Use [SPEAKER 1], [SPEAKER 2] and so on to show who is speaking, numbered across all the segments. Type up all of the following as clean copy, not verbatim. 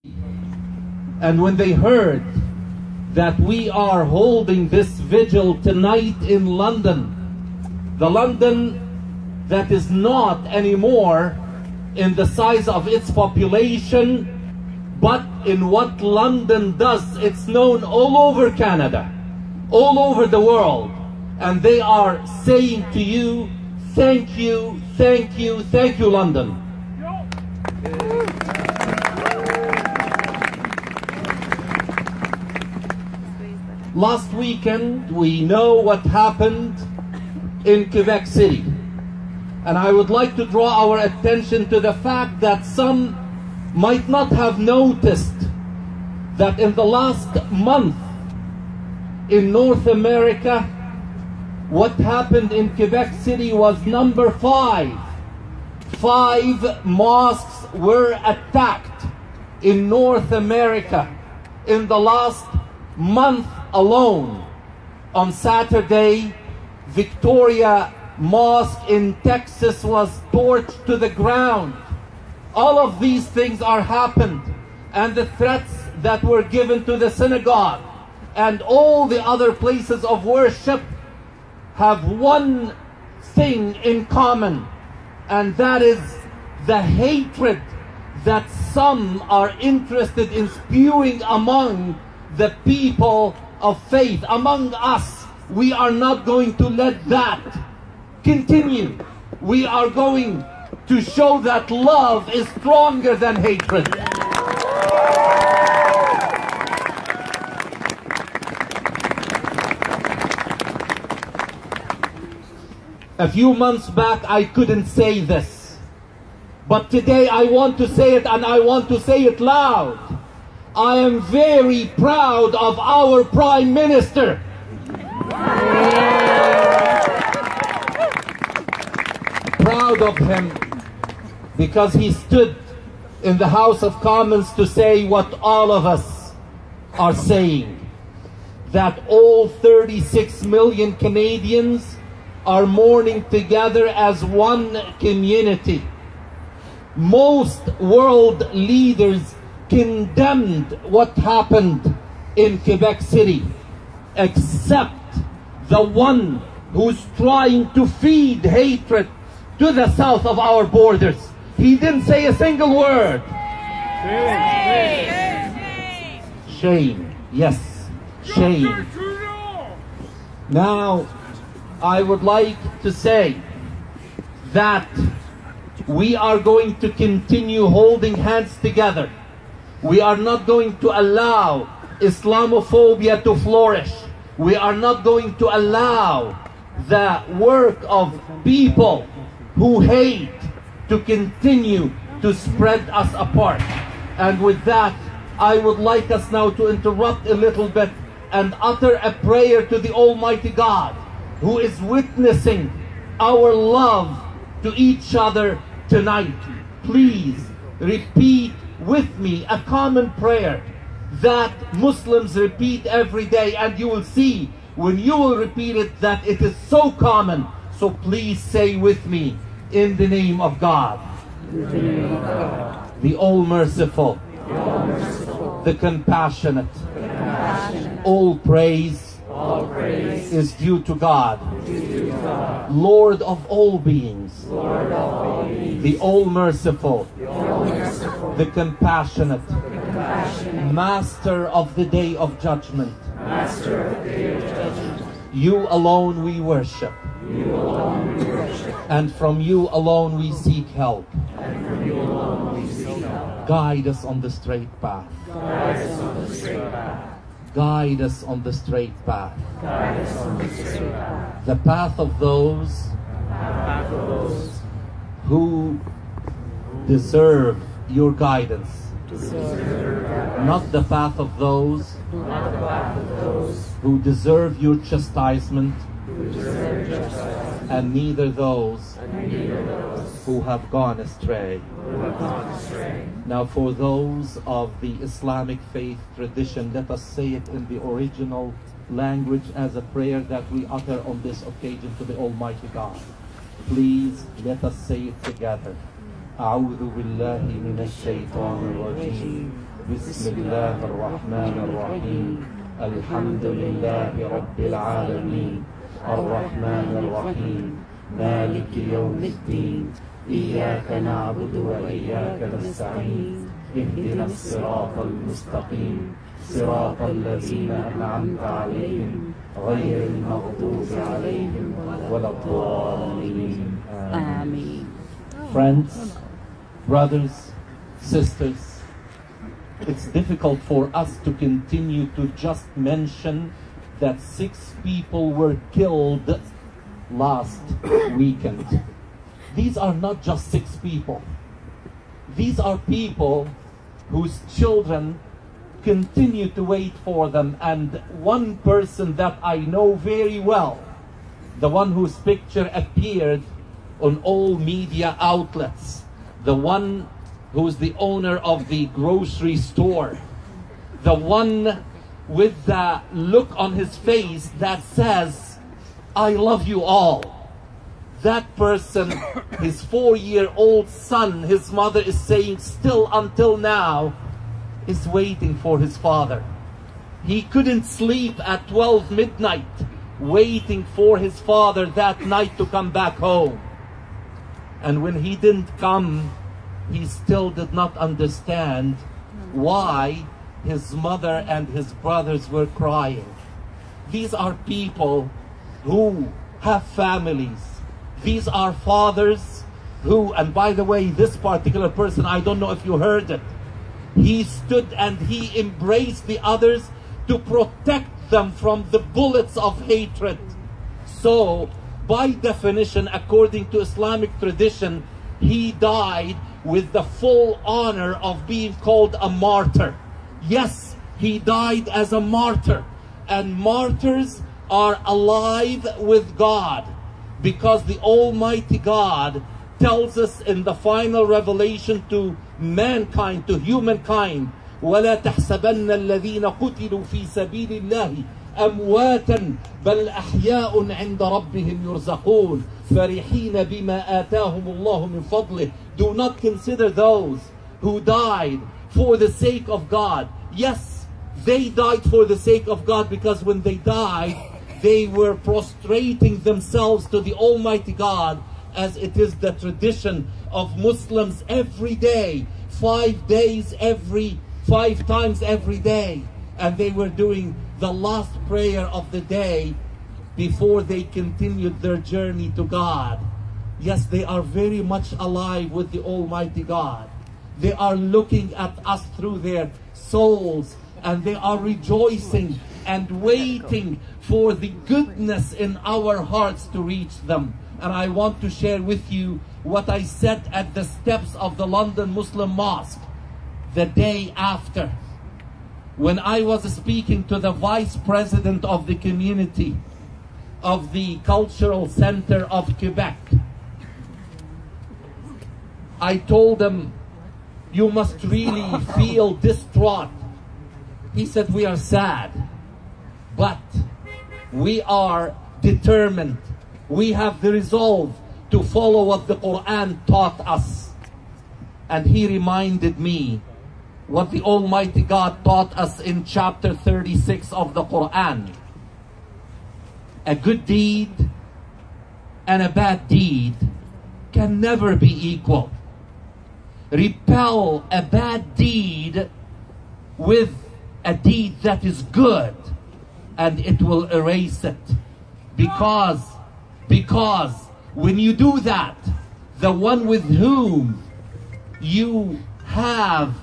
[SPEAKER 1] And when they heard that we are holding this vigil tonight in London, the London that is not anymore in the size of its population, but in what London does, it's known all over Canada, all over the world. And they are saying to you, thank you, thank you, thank you, London. Last weekend, we know what happened in Quebec City. And I would like to draw our attention to the fact that some might not have noticed that in the last month in North America, what happened in Quebec City was number 5. 5 mosques were attacked in North America in the last month alone. On Saturday, Victoria Mosque in Texas was torched to the ground. All of these things are happened, and the threats that were given to the synagogue and all the other places of worship have one thing in common, and that is the hatred that some are interested in spewing among the people of faith, among us. We are not going to let that continue. We are going to show that love is stronger than hatred. A few months back, I couldn't say this, but today I want to say it, and I want to say it loud. I am very proud of our Prime Minister. Proud of him because he stood in the House of Commons to say what all of us are saying, that all 36 million Canadians are mourning together as one community. Most world leaders condemned what happened in Quebec City, except the one who's trying to feed hatred to the south of our borders. He didn't say a single word. Shame. Shame. Yes, shame. Now, I would like to say that we are going to continue holding hands together. We are not going to allow Islamophobia to flourish. We are not going to allow the work of people who hate to continue to spread us apart. And with that, I would like us now to interrupt a little bit and utter a prayer to the Almighty God, who is witnessing our love to each other tonight. Please repeat with me a common prayer that Muslims repeat every day, and you will see when you will repeat it that it is so common. So please say with me, in the name of God, the all-merciful, the compassionate. All praise is due to God, Lord of all beings, the all-merciful, the compassionate, Master of the day of judgment. You alone we worship, and from you alone we seek help. Guide us on the straight path. Guide us on the straight path. The path of those who deserve your guidance, not the path of those who deserve your chastisement, and neither those who have gone astray. Now, for those of the Islamic faith tradition, let us say it in the original language as a prayer that we utter on this occasion to the Almighty God. Please let us say it together. أعوذ بالله من الشيطان الرجيم بسم الله الرحمن الرحيم الحمد لله رب العالمين الرحمن الرحيم مالك يوم الدين إياك نعبد وإياك نستعين اهدنا الصراط المستقيم صراط الذين أنعمت عليهم غير المغضوب عليهم ولا الضالين.
[SPEAKER 2] Amen.
[SPEAKER 1] Friends, brothers, sisters, it's difficult for us to continue to just mention that 6 people were killed last weekend. These are not just 6 people. These are people whose children continue to wait for them. And one person that I know very well, the one whose picture appeared on all media outlets, the one who's the owner of the grocery store, the one with the look on his face that says, I love you all. That person, his 4-year-old son, his mother is saying still until now, is waiting for his father. He couldn't sleep at 12 midnight, waiting for his father that night to come back home. And when he didn't come, he still did not understand why his mother and his brothers were crying. These are people who have families. These are fathers who, and by the way, this particular person, I don't know if you heard it, he stood and he embraced the others to protect them from the bullets of hatred. So, by definition, according to Islamic tradition, he died with the full honor of being called a martyr. Yes, he died as a martyr. And martyrs are alive with God, because the Almighty God tells us in the final revelation to mankind, to humankind, وَلَا تَحْسَبَنَّ الَّذِينَ قُتِلُوا فِي سَبِيلِ اللَّهِ أَمْوَاتًا بَلْ أَحْيَاءٌ عِنْدَ رَبِّهِمْ يُرْزَقُونَ فَرِحِينَ بِمَا آتَاهُمُ اللَّهُ مِنْ فَضْلِهِ. Do not consider those who died for the sake of God. Yes, they died for the sake of God, because when they died, they were prostrating themselves to the Almighty God, as it is the tradition of Muslims every day, 5 times every day. And they were doing the last prayer of the day before they continued their journey to God. Yes, they are very much alive with the Almighty God. They are looking at us through their souls, and they are rejoicing and waiting for the goodness in our hearts to reach them. And I want to share with you what I said at the steps of the London Muslim Mosque the day after, when I was speaking to the vice president of the community of the Cultural Center of Quebec. I told him, you must really feel distraught. He said, we are sad, but we are determined. We have the resolve to follow what the Quran taught us. And he reminded me what the Almighty God taught us in chapter 36 of the Quran. A good deed and a bad deed can never be equal. Repel a bad deed with a deed that is good, and it will erase it. Because when you do that, the one with whom you have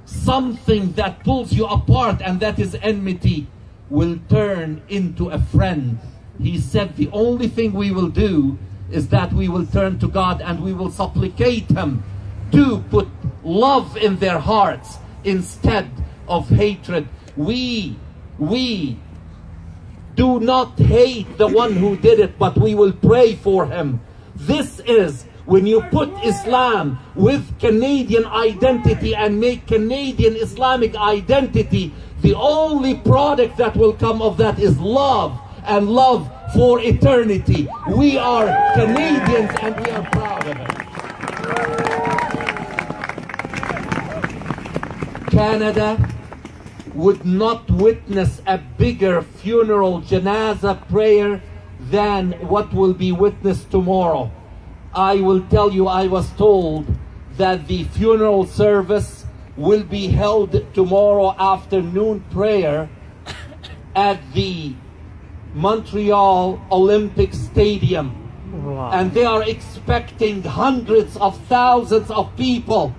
[SPEAKER 1] something that pulls you apart, and that is enmity, will turn into a friend. He said the only thing we will do is that we will turn to God and we will supplicate Him to put love in their hearts instead of hatred. We do not hate the one who did it, but we will pray for him. This is when you put Islam with Canadian identity and make Canadian Islamic identity, the only product that will come of that is love, and love for eternity. We are Canadians and we are proud of it. Canada would not witness a bigger funeral janaza prayer than what will be witnessed tomorrow. I will tell you, I was told that the funeral service will be held tomorrow afternoon prayer at the Montreal Olympic Stadium.
[SPEAKER 2] Wow.
[SPEAKER 1] And they are expecting hundreds of thousands of people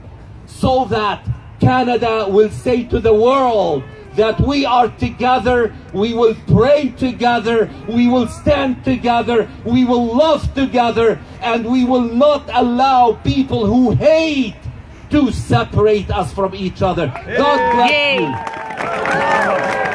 [SPEAKER 1] so that Canada will say to the world that we are together, we will pray together, we will stand together, we will love together, and we will not allow people who hate to separate us from each other. God bless you.